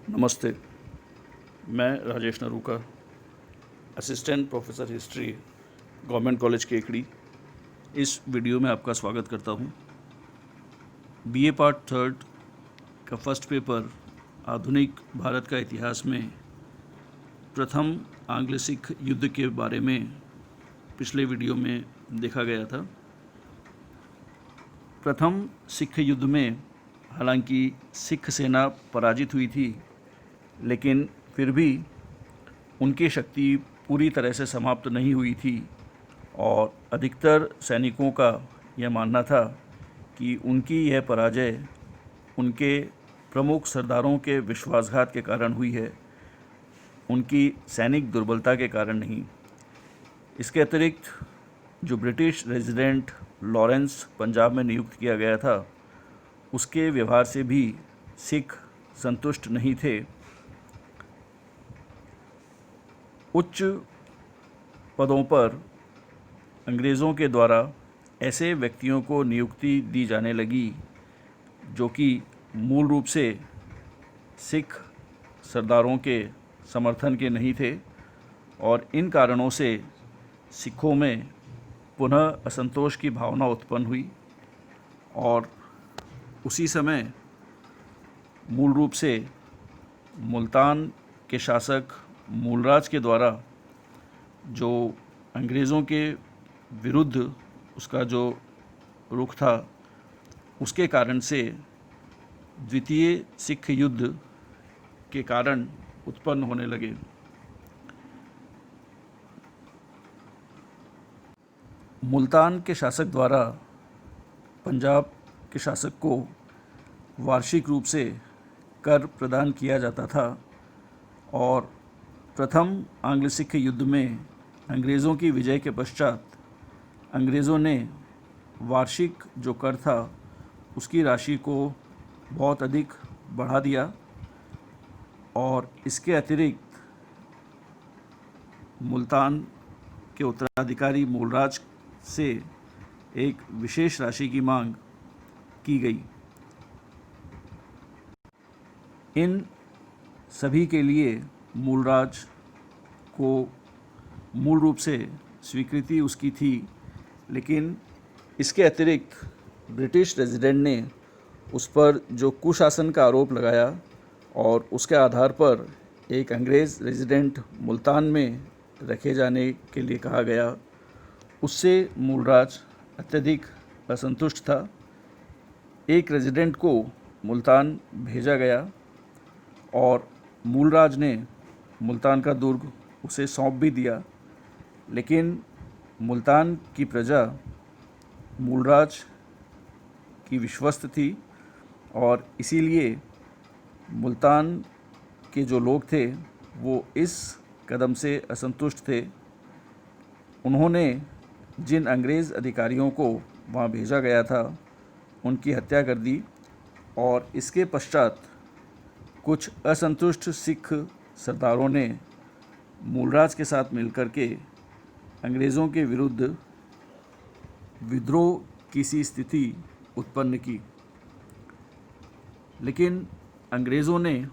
नमस्ते। मैं Rajesh Naruka, assistant professor history, government college Kekri. इस वीडियो में आपका स्वागत करता हूँ। बीए पार्ट थर्ड का फर्स्ट पेपर आधुनिक भारत का इतिहास में प्रथम आंग्ल सिख युद्ध के बारे में पिछले वीडियो में देखा गया था। प्रथम सिख युद्ध में हालांकि सिख सेना पराजित हुई थी, लेकिन फिर भी उनकी शक्ति पूरी तरह से समाप्त नहीं हुई थी और अधिकतर सैनिकों का यह मानना था कि उनकी यह पराजय उनके प्रमुख सरदारों के विश्वासघात के कारण हुई है, उनकी सैनिक दुर्बलता के कारण नहीं। इसके अतिरिक्त जो ब्रिटिश रेजिडेंट लॉरेंस पंजाब में नियुक्त किया गया था, उसके व्यवहार से भी सिख संतुष्ट नहीं थे। उच्च पदों पर अंग्रेज़ों के द्वारा ऐसे व्यक्तियों को नियुक्ति दी जाने लगी जो कि मूल रूप से सिख सरदारों के समर्थन के नहीं थे, और इन कारणों से सिखों में पुनः असंतोष की भावना उत्पन्न हुई। और उसी समय मूल रूप से मुल्तान के शासक मूलराज के द्वारा जो अंग्रेज़ों के विरुद्ध उसका जो रुख था, उसके कारण से द्वितीय सिख युद्ध के कारण उत्पन्न होने लगे। मुल्तान के शासक द्वारा पंजाब के शासक को वार्षिक रूप से कर प्रदान किया जाता था, और प्रथम आंग्ल सिख युद्ध में अंग्रेज़ों की विजय के पश्चात अंग्रेज़ों ने वार्षिक जो कर था उसकी राशि को बहुत अधिक बढ़ा दिया, और इसके अतिरिक्त मुल्तान के उत्तराधिकारी मूलराज से एक विशेष राशि की मांग की गई। इन सभी के लिए मूलराज को मूल रूप से स्वीकृति उसकी थी, लेकिन इसके अतिरिक्त ब्रिटिश रेजिडेंट ने उस पर जो कुशासन का आरोप लगाया और उसके आधार पर एक अंग्रेज़ रेजिडेंट मुल्तान में रखे जाने के लिए कहा गया, उससे मूलराज अत्यधिक असंतुष्ट था। एक रेजिडेंट को मुल्तान भेजा गया और मूलराज ने मुल्तान का दुर्ग उसे सौंप भी दिया, लेकिन मुल्तान की प्रजा मूलराज की विश्वस्त थी, और इसीलिए मुल्तान के जो लोग थे वो इस कदम से असंतुष्ट थे। उन्होंने जिन अंग्रेज़ अधिकारियों को वहाँ भेजा गया था उनकी हत्या कर दी, और इसके पश्चात कुछ असंतुष्ट सिख सरदारों ने मूलराज के साथ मिलकर के अंग्रेज़ों के विरुद्ध विद्रोह की सी स्थिति उत्पन्न की। लेकिन अंग्रेज़ों ने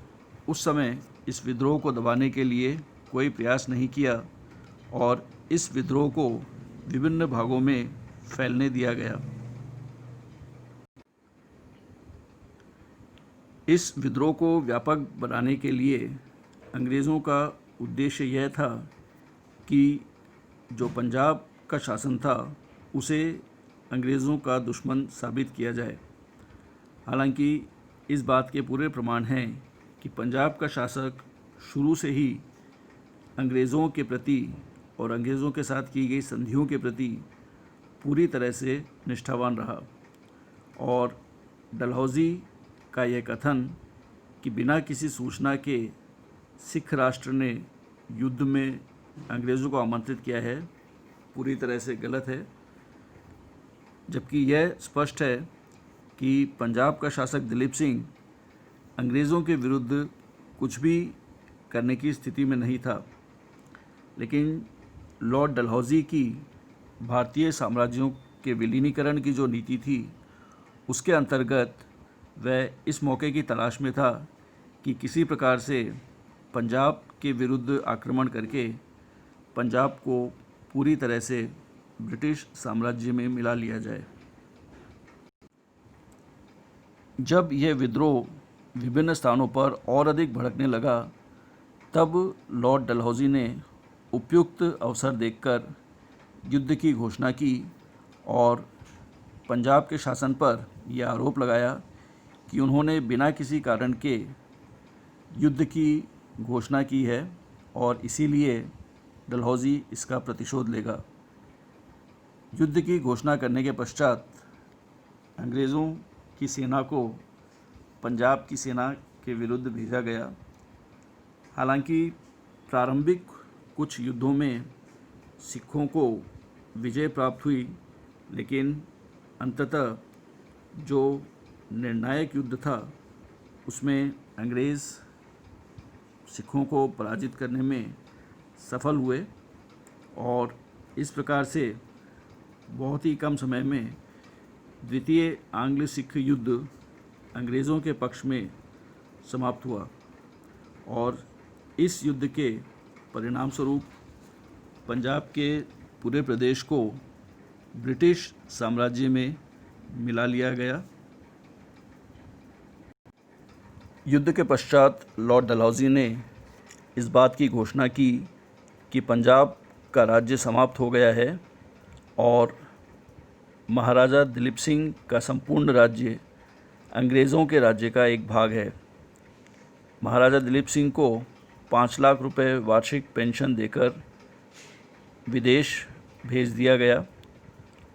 उस समय इस विद्रोह को दबाने के लिए कोई प्रयास नहीं किया, और इस विद्रोह को विभिन्न भागों में फैलने दिया गया। इस विद्रोह को व्यापक बनाने के लिए अंग्रेज़ों का उद्देश्य यह था कि जो पंजाब का शासन था उसे अंग्रेज़ों का दुश्मन साबित किया जाए। हालांकि इस बात के पूरे प्रमाण हैं कि पंजाब का शासक शुरू से ही अंग्रेज़ों के प्रति और अंग्रेज़ों के साथ की गई संधियों के प्रति पूरी तरह से निष्ठावान रहा, और डलहौजी का यह कथन कि बिना किसी सूचना के सिख राष्ट्र ने युद्ध में अंग्रेज़ों को आमंत्रित किया है, पूरी तरह से गलत है। जबकि यह स्पष्ट है कि पंजाब का शासक दिलीप सिंह अंग्रेज़ों के विरुद्ध कुछ भी करने की स्थिति में नहीं था, लेकिन लॉर्ड डलहौजी की भारतीय साम्राज्यों के विलीनीकरण की जो नीति थी उसके अंतर्गत वह इस मौके की तलाश में था कि किसी प्रकार से पंजाब के विरुद्ध आक्रमण करके पंजाब को पूरी तरह से ब्रिटिश साम्राज्य में मिला लिया जाए। जब यह विद्रोह विभिन्न स्थानों पर और अधिक भड़कने लगा, तब लॉर्ड डलहौजी ने उपयुक्त अवसर देखकर युद्ध की घोषणा की और पंजाब के शासन पर यह आरोप लगाया कि उन्होंने बिना किसी कारण के युद्ध की घोषणा की है और इसीलिए डलहौजी इसका प्रतिशोध लेगा। युद्ध की घोषणा करने के पश्चात अंग्रेज़ों की सेना को पंजाब की सेना के विरुद्ध भेजा गया। हालांकि प्रारंभिक कुछ युद्धों में सिखों को विजय प्राप्त हुई, लेकिन अंततः जो निर्णायक युद्ध था उसमें अंग्रेज़ सिखों को पराजित करने में सफल हुए और इस प्रकार से बहुत ही कम समय में द्वितीय आंग्ल सिख युद्ध अंग्रेज़ों के पक्ष में समाप्त हुआ और इस युद्ध के परिणाम स्वरूप पंजाब के पूरे प्रदेश को ब्रिटिश साम्राज्य में मिला लिया गया। युद्ध के पश्चात लॉर्ड डलहौजी ने इस बात की घोषणा की कि पंजाब का राज्य समाप्त हो गया है और महाराजा दिलीप सिंह का संपूर्ण राज्य अंग्रेज़ों के राज्य का एक भाग है। महाराजा दिलीप सिंह को 5 लाख रुपए वार्षिक पेंशन देकर विदेश भेज दिया गया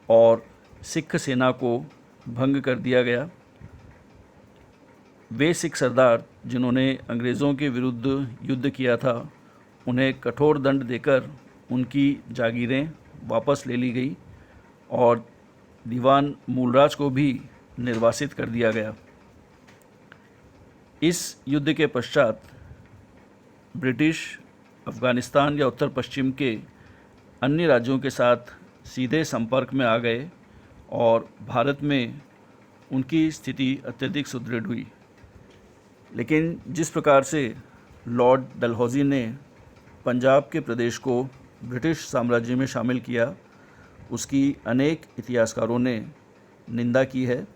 और सिख सेना को भंग कर दिया गया। वे सिख सरदार जिन्होंने अंग्रेज़ों के विरुद्ध युद्ध किया था, उन्हें कठोर दंड देकर उनकी जागीरें वापस ले ली गई और दीवान मूलराज को भी निर्वासित कर दिया गया। इस युद्ध के पश्चात ब्रिटिश अफ़गानिस्तान या उत्तर पश्चिम के अन्य राज्यों के साथ सीधे संपर्क में आ गए और भारत में उनकी स्थिति अत्यधिक सुदृढ़ हुई। लेकिन जिस प्रकार से लॉर्ड डलहौजी ने पंजाब के प्रदेश को ब्रिटिश साम्राज्य में शामिल किया, उसकी अनेक इतिहासकारों ने निंदा की है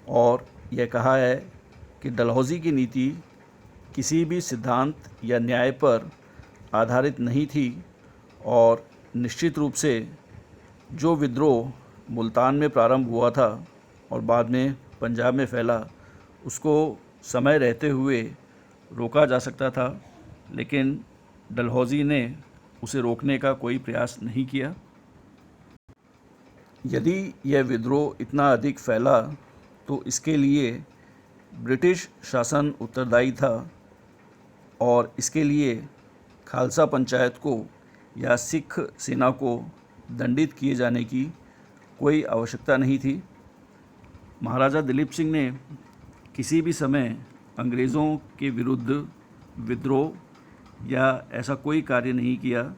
और यह कहा है कि डलहौजी की नीति किसी भी सिद्धांत या न्याय पर आधारित नहीं थी और निश्चित रूप से जो विद्रोह मुल्तान में प्रारंभ हुआ था और बाद में पंजाब में फैला, उसको समय रहते हुए रोका जा सकता था, लेकिन डलहौजी ने उसे रोकने का कोई प्रयास नहीं किया। यदि यह विद्रोह इतना अधिक फैला तो इसके लिए ब्रिटिश शासन उत्तरदायी था और इसके लिए खालसा पंचायत को या सिख सेना को दंडित किए जाने की कोई आवश्यकता नहीं थी। महाराजा दिलीप सिंह ने किसी भी समय अंग्रेज़ों के विरुद्ध विद्रोह या ऐसा कोई कार्य नहीं किया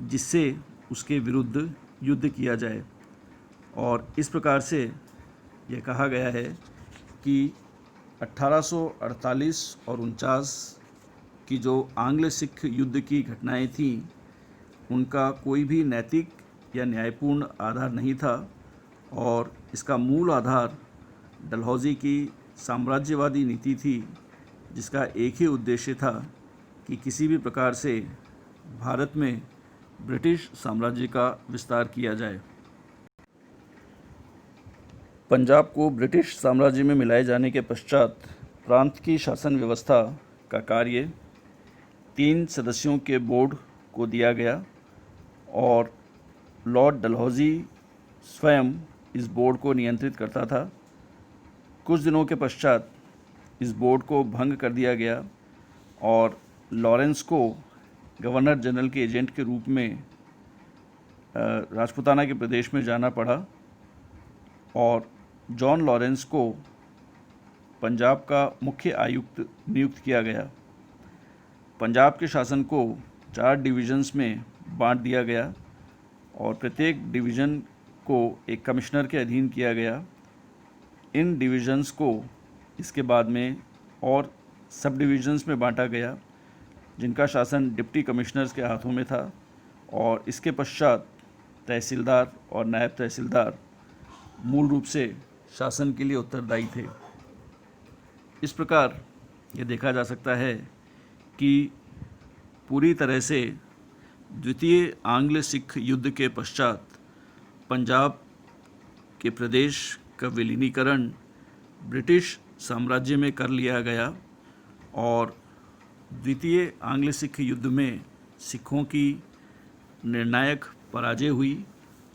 जिससे उसके विरुद्ध युद्ध किया जाए और इस प्रकार से यह कहा गया है कि 1848 और 49 की जो आंग्ल सिख युद्ध की घटनाएं थीं, उनका कोई भी नैतिक या न्यायपूर्ण आधार नहीं था और इसका मूल आधार डलहौजी की साम्राज्यवादी नीति थी, जिसका एक ही उद्देश्य था कि किसी भी प्रकार से भारत में ब्रिटिश साम्राज्य का विस्तार किया जाए। पंजाब को ब्रिटिश साम्राज्य में मिलाए जाने के पश्चात प्रांत की शासन व्यवस्था का कार्य 3 सदस्यों के बोर्ड को दिया गया और लॉर्ड डलहौजी स्वयं इस बोर्ड को नियंत्रित करता था। कुछ दिनों के पश्चात इस बोर्ड को भंग कर दिया गया और लॉरेंस को गवर्नर जनरल के एजेंट के रूप में राजपूताना के प्रदेश में जाना पड़ा और जॉन लॉरेंस को पंजाब का मुख्य आयुक्त नियुक्त किया गया। पंजाब के शासन को 4 डिवीज़न्स में बांट दिया गया और प्रत्येक डिवीज़न को एक कमिश्नर के अधीन किया गया। इन डिवीज़न्स को इसके बाद में और सब डिविजन्स में बांटा गया, जिनका शासन डिप्टी कमिश्नर्स के हाथों में था, और इसके पश्चात तहसीलदार और नायब तहसीलदार मूल रूप से शासन के लिए उत्तरदायी थे। इस प्रकार ये देखा जा सकता है कि पूरी तरह से द्वितीय आंग्ल सिख युद्ध के पश्चात पंजाब के प्रदेश का विलीनीकरण ब्रिटिश साम्राज्य में कर लिया गया और द्वितीय आंग्ल सिख युद्ध में सिखों की निर्णायक पराजय हुई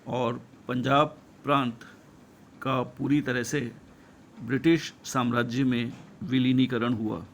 और पंजाब प्रांत का पूरी तरह से ब्रिटिश साम्राज्य में विलीनीकरण हुआ।